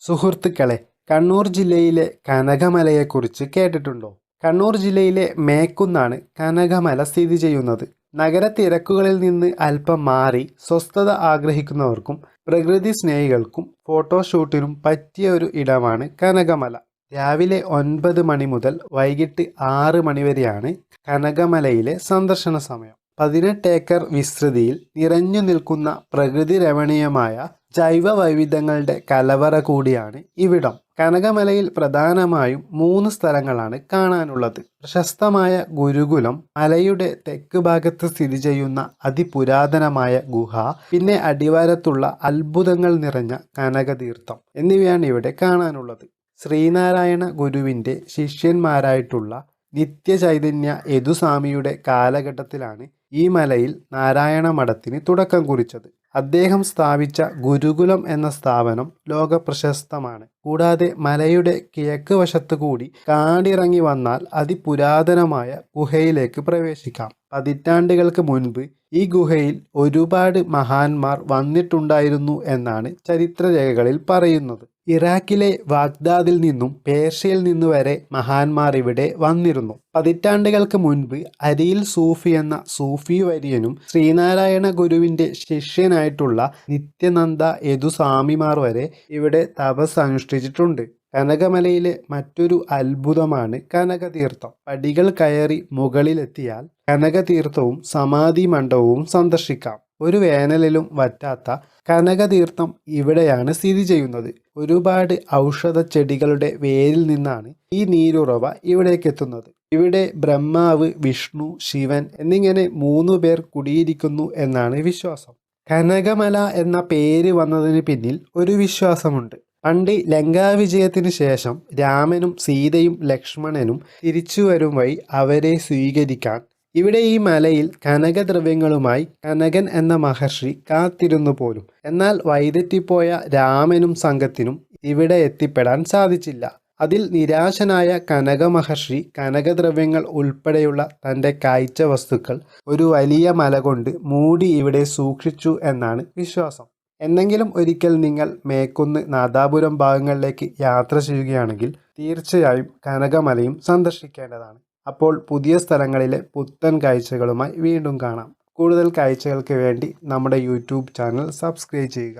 സുഹൃത്തുക്കളെ, കണ്ണൂർ ജില്ലയിലെ കനകമലയെക്കുറിച്ച് കേട്ടിട്ടുണ്ടോ? കണ്ണൂർ ജില്ലയിലെ മേക്കുന്നാണ് കനകമല സ്ഥിതി ചെയ്യുന്നത്. നഗര തിരക്കുകളിൽ നിന്ന് അല്പം മാറി സ്വസ്ഥത ആഗ്രഹിക്കുന്നവർക്കും പ്രകൃതി സ്നേഹികൾക്കും ഫോട്ടോഷൂട്ടിനും പറ്റിയ ഒരു ഇടമാണ് കനകമല. രാവിലെ 9 മണി മുതൽ വൈകിട്ട് 6 മണി വരെയാണ് കനകമലയിലെ സന്ദർശന സമയം. 18 ഏക്കർ വിസ്തൃതിയിൽ നിറഞ്ഞു നിൽക്കുന്ന പ്രകൃതി രമണീയമായ ജൈവ വൈവിധ്യങ്ങളുടെ കലവറ കൂടിയാണ് ഇവിടം. കനകമലയിൽ പ്രധാനമായും 3 സ്ഥലങ്ങളാണ് കാണാനുള്ളത്. പ്രശസ്തമായ ഗുരുകുലം, മലയുടെ തെക്ക് ഭാഗത്ത് സ്ഥിതി ചെയ്യുന്ന അതിപുരാതനമായ ഗുഹ, പിന്നെ അടിവാരത്തുള്ള അത്ഭുതങ്ങൾ നിറഞ്ഞ കനകതീർത്ഥം എന്നിവയാണ് ഇവിടെ കാണാനുള്ളത്. ശ്രീനാരായണ ഗുരുവിൻ്റെ ശിഷ്യന്മാരായിട്ടുള്ള നിത്യചൈതന്യ യദുസ്വാമിയുടെ കാലഘട്ടത്തിലാണ് ഈ മലയിൽ നാരായണ മഠത്തിന് തുടക്കം കുറിച്ചത്. അദ്ദേഹം സ്ഥാപിച്ച ഗുരുകുലം എന്ന സ്ഥാപനം ലോക പ്രശസ്തമാണ്. കൂടാതെ മലയുടെ കിഴക്ക് വശത്തു കൂടി കാടിറങ്ങി വന്നാൽ അതിപുരാതനമായ ഗുഹയിലേക്ക് പ്രവേശിക്കാം. പതിറ്റാണ്ടുകൾക്ക് മുൻപ് ഈ ഗുഹയിൽ ഒരുപാട് മഹാന്മാർ വന്നിട്ടുണ്ടായിരുന്നു എന്നാണ് ചരിത്രരേഖകളിൽ പറയുന്നത്. ഇറാഖിലെ ബാഗ്ദാദിൽ നിന്നും പേർഷ്യയിൽ നിന്നു വരെ മഹാന്മാർ ഇവിടെ വന്നിരുന്നു. പതിറ്റാണ്ടുകൾക്ക് മുൻപ് അരിയിൽ സൂഫി എന്ന സൂഫി വര്യനും ശ്രീനാരായണ ഗുരുവിൻ്റെ ശിഷ്യനായിട്ടുള്ള നിത്യാനന്ദ യദുസ്വാമിമാർ വരെ ഇവിടെ തപസ് അനുഷ്ഠിച്ചിട്ടുണ്ട്. കനകമലയിലെ മറ്റൊരു അത്ഭുതമാണ് കനകതീർത്ഥം. പടികൾ കയറി മുകളിലെത്തിയാൽ കനകതീർത്ഥവും സമാധി മണ്ഡപവും സന്ദർശിക്കാം. ഒരു വേനലിലും വറ്റാത്ത കനകതീർത്ഥം ഇവിടെയാണ് സ്ഥിതി ചെയ്യുന്നത്. ഒരുപാട് ഔഷധ ചെടികളുടെ വേരിൽ നിന്നാണ് ഈ നീരുറവ ഇവിടേക്ക് എത്തുന്നത്. ഇവിടെ ബ്രഹ്മാവ്, വിഷ്ണു, ശിവൻ എന്നിങ്ങനെ 3 പേർ കുടിയിരിക്കുന്നു എന്നാണ് വിശ്വാസം. കനകമല എന്ന പേര് വന്നതിന് പിന്നിൽ ഒരു വിശ്വാസമുണ്ട്. പണ്ട് ലങ്കാവിജയത്തിന് ശേഷം രാമനും സീതയും ലക്ഷ്മണനും തിരിച്ചു വരും വഴി അവരെ സ്വീകരിക്കാൻ ഇവിടെ ഈ മലയിൽ കനകദ്രവ്യങ്ങളുമായി കനകൻ എന്ന മഹർഷി കാത്തിരുന്നു പോലും. എന്നാൽ വഴിതെറ്റിപ്പോയ രാമനും സംഘത്തിനും ഇവിടെ എത്തിപ്പെടാൻ സാധിച്ചില്ല. അതിൽ നിരാശനായ കനക മഹർഷി കനകദ്രവ്യങ്ങൾ ഉൾപ്പെടെയുള്ള തൻ്റെ കാഴ്ച വസ്തുക്കൾ ഒരു വലിയ മല കൊണ്ട് മൂടി ഇവിടെ സൂക്ഷിച്ചു എന്നാണ് വിശ്വാസം. എന്നെങ്കിലും ഒരിക്കൽ നിങ്ങൾ മേക്കുന്ന്, നാദാപുരം ഭാഗങ്ങളിലേക്ക് യാത്ര ചെയ്യുകയാണെങ്കിൽ തീർച്ചയായും കനകമലയും സന്ദർശിക്കേണ്ടതാണ്. അപ്പോൾ പുതിയ സ്ഥലങ്ങളിലെ പുത്തൻ കാഴ്ചകളുമായി വീണ്ടും കാണാം. കൂടുതൽ കാഴ്ചകൾക്ക് വേണ്ടി നമ്മുടെ യൂട്യൂബ് ചാനൽ സബ്സ്ക്രൈബ് ചെയ്യുക.